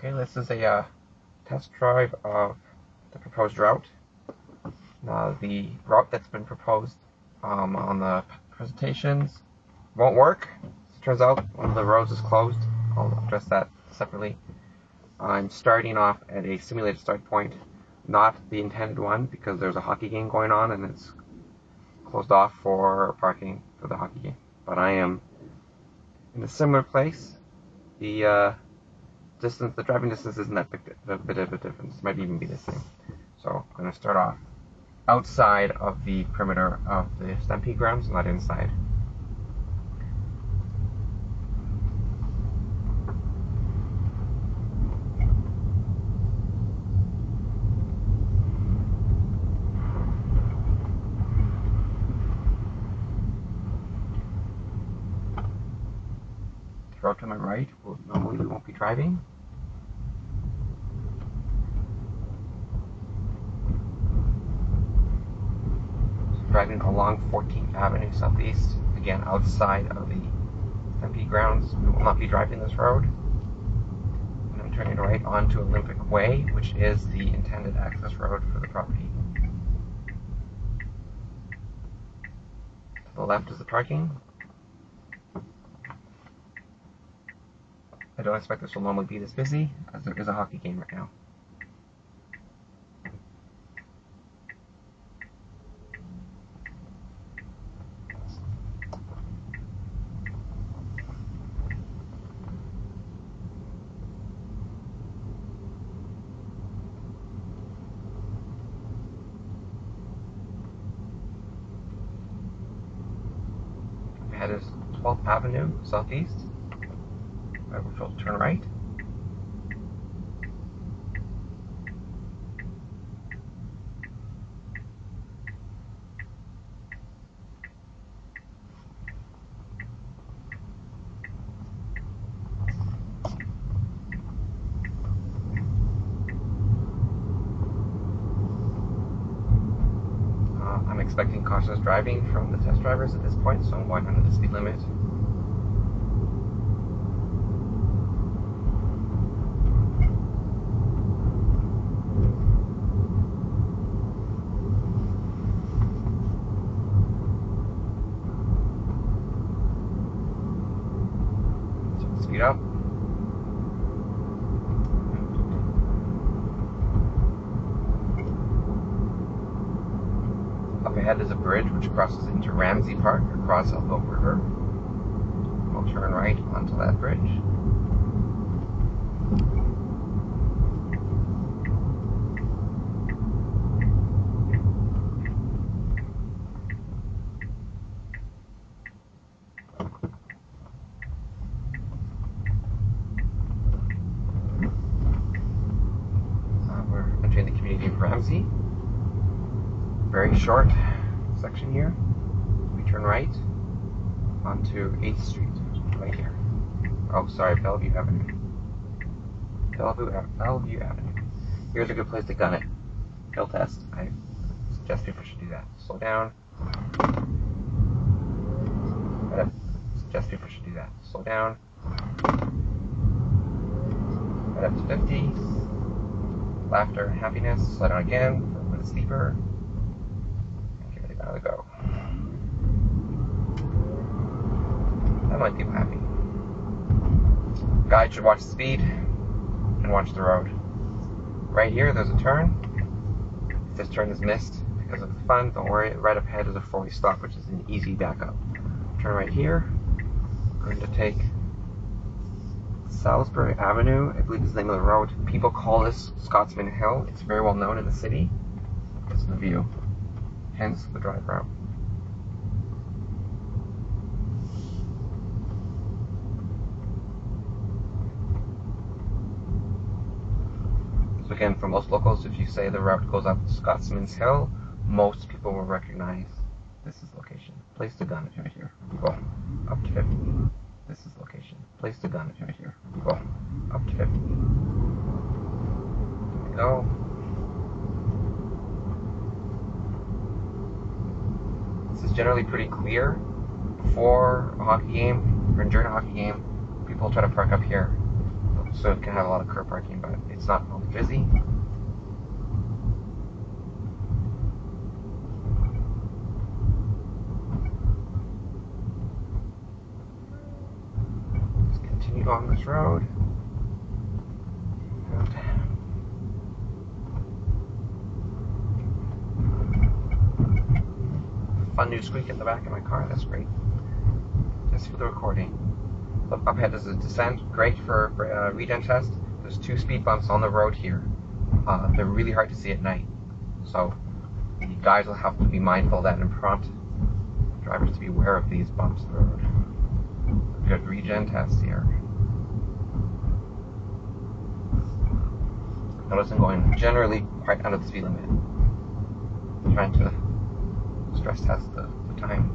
Okay, this is a test drive of the proposed route. Now, the route that's been proposed on the presentations won't work. It turns out one of the roads is closed. I'll address that separately. I'm starting off at a simulated start point, not the intended one, because there's a hockey game going on and it's closed off for parking for the hockey game. But I am in a similar place. The driving distance isn't that big of a difference. It might even be the same. So I'm going to start off outside of the perimeter of the Stampede grounds, not inside. The road to my right, normally we won't be driving. Driving along 14th Avenue Southeast, again outside of the Stampede grounds. We will not be driving this road. And I'm turning right onto Olympic Way, which is the intended access road for the property. To the left is the parking. I don't expect this will normally be this busy, as there is a hockey game right now. Ahead is 12th Avenue Southeast, which will turn right. I'm expecting cautious driving from the test drivers at this point, so I'm going under the speed limit. So speed up. Up ahead is a bridge which crosses into Ramsey Park across Elbow River. We'll turn right onto that bridge. We're entering the community of Ramsey. Very short section here. We turn right onto 8th Street, right here. Oh, sorry, Bellevue Avenue. Bellevue Avenue. Here's a good place to gun it. Hill test. I suggest people should do that. Slow down. I suggest people should do that. Slow down. Right up to 50. Laughter and happiness. Slow down again for a little bit steeper. Another go. That might people happy. Guide should watch the speed and watch the road. Right here, there's a turn. If this turn is missed because of the fun, don't worry. Right up ahead is a 4-way stop, which is an easy backup. Turn right here. We're going to take Salisbury Avenue, I believe is the name of the road. People call this Scotsman Hill. It's very well known in the city. This is the view. Hence the drive route. So again, for most locals, if you say the route goes up Scotsman's Hill, most people will recognize this is location. Place the gun right here. Go up to 50. This is location. Place the gun right here. Go up to 50. There we go. This is generally pretty clear. Before a hockey game, or during a hockey game, people try to park up here. They'll so it can have a lot of curb parking, but it's not busy. Just continue on this road. Fun new squeak in the back of my car. That's great. Just for the recording. Look, up ahead is a descent. Great for regen test. There's 2 speed bumps on the road here. They're really hard to see at night, so the guys will have to be mindful of that and prompt drivers to be aware of these bumps on the road. Good regen test here. Notice I'm going generally quite out of the speed limit. I'm trying to stress test the time.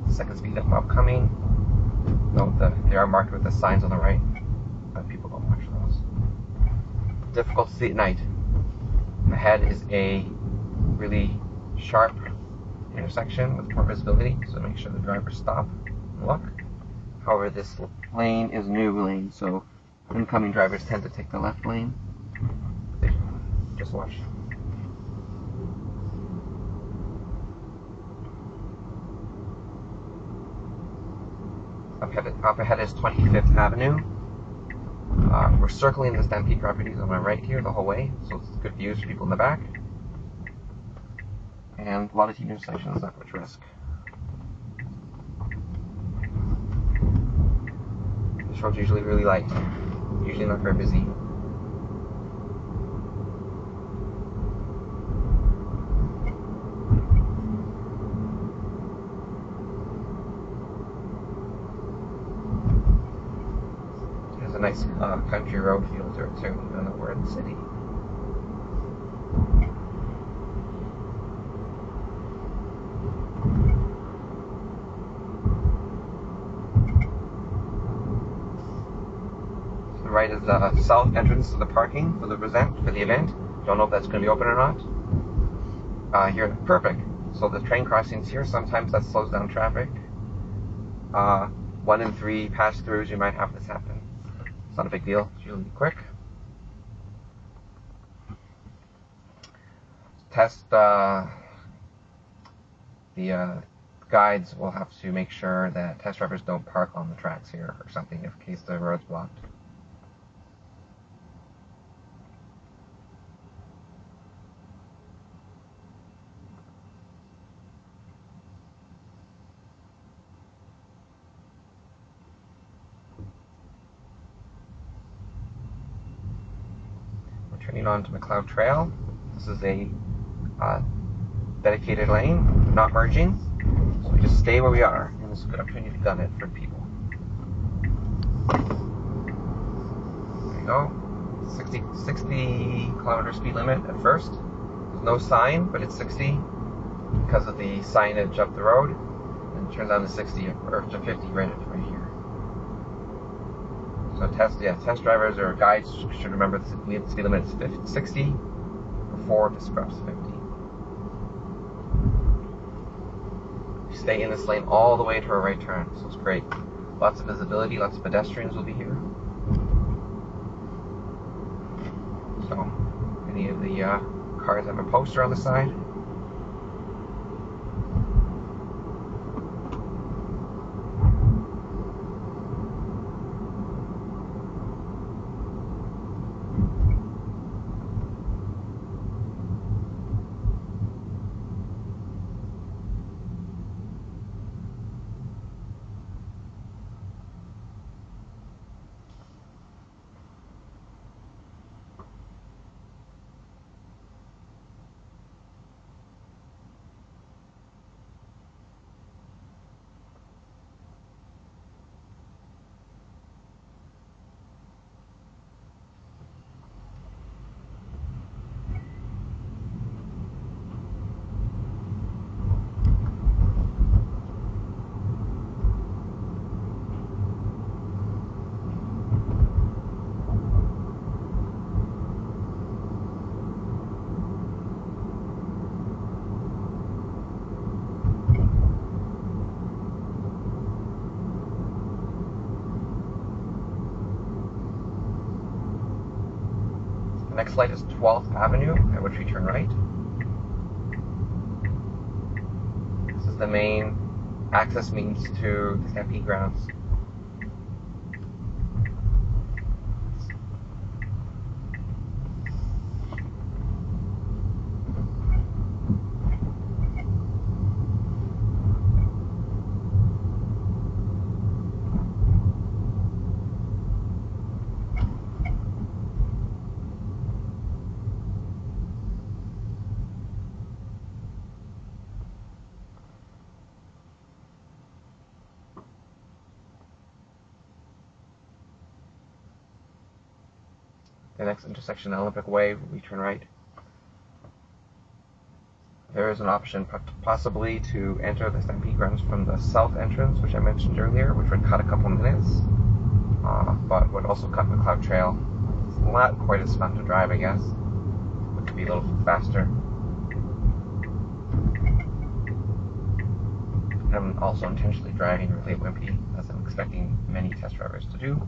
Second speed bump coming. Note that they are marked with the signs on the right, but people don't watch those. Difficult to see at night. Ahead is a really sharp intersection with poor visibility, so make sure the drivers stop and look. However, this lane is a new lane, so incoming drivers tend to take the left lane. Just watch. Up ahead is 25th Avenue. We're circling the Stampede properties on my right here the whole way, so it's good views for people in the back. And a lot of intersections, not much risk. This road's usually really light, usually not very busy. A nice country road feel to it too, even though we're in the city. To the right is the south entrance to the parking for the event. Don't know if that's going to be open or not. Here, perfect. So the train crossings here, sometimes that slows down traffic. 1 in 3 pass-throughs, you might have this happen. It's not a big deal, it's really quick. Test, the guides will have to make sure that test drivers don't park on the tracks here or something in case the road's blocked. Turning on to McLeod Trail. This is a dedicated lane, not merging, so we just stay where we are, and this is a good opportunity to gun it for people. There you go. 60 kilometer speed limit at first. There's no sign, but it's 60 because of the signage up the road, and it turns on to 60 or to 50 right here. So test drivers or guides should remember the speed limit is 60 before this drops to 50. You stay in this lane all the way to a right turn, so it's great. Lots of visibility, lots of pedestrians will be here. So any of the cars have a poster on the side. The next light is 12th Avenue, at which we turn right. This is the main access means to the Stampede grounds. The next intersection, Olympic Way, we turn right. There is an option possibly to enter the Stampede grounds from the south entrance, which I mentioned earlier, which would cut a couple minutes, but would also cut McLeod Trail. It's not quite as fun to drive, I guess. It could be a little faster. I'm also intentionally driving really wimpy, as I'm expecting many test drivers to do.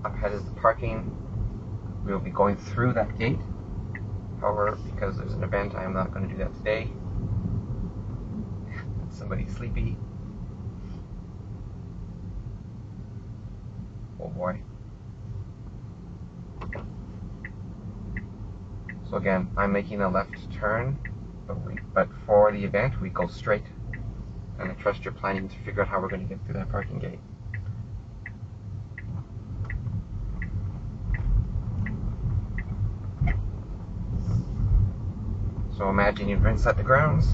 Up ahead is the parking. We will be going through that gate. However, because there's an event, I'm not going to do that today. Somebody's sleepy. Oh boy. So again, I'm making a left turn, but for the event, we go straight. And I trust you're planning to figure out how we're going to get through that parking gate. So imagine you're inside the grounds.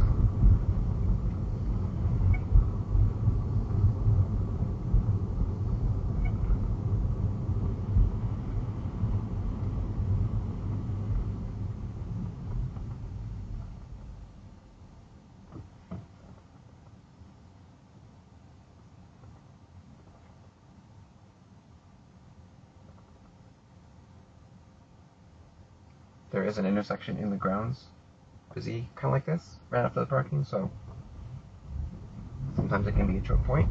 There is an intersection in the grounds. Busy, kind of like this, right after the parking, so sometimes it can be a choke point.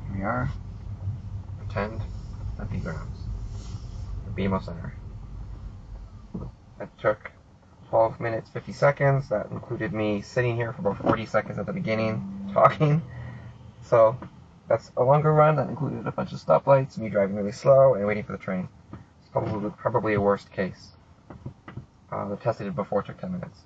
Here we are. Pretend Stampede grounds. The BMO Center. That took 12 minutes 50 seconds. That included me sitting here for about 40 seconds at the beginning talking. So that's a longer run. That included a bunch of stoplights, me driving really slow, and waiting for the train. It's probably a worst case. The test I did before took 10 minutes.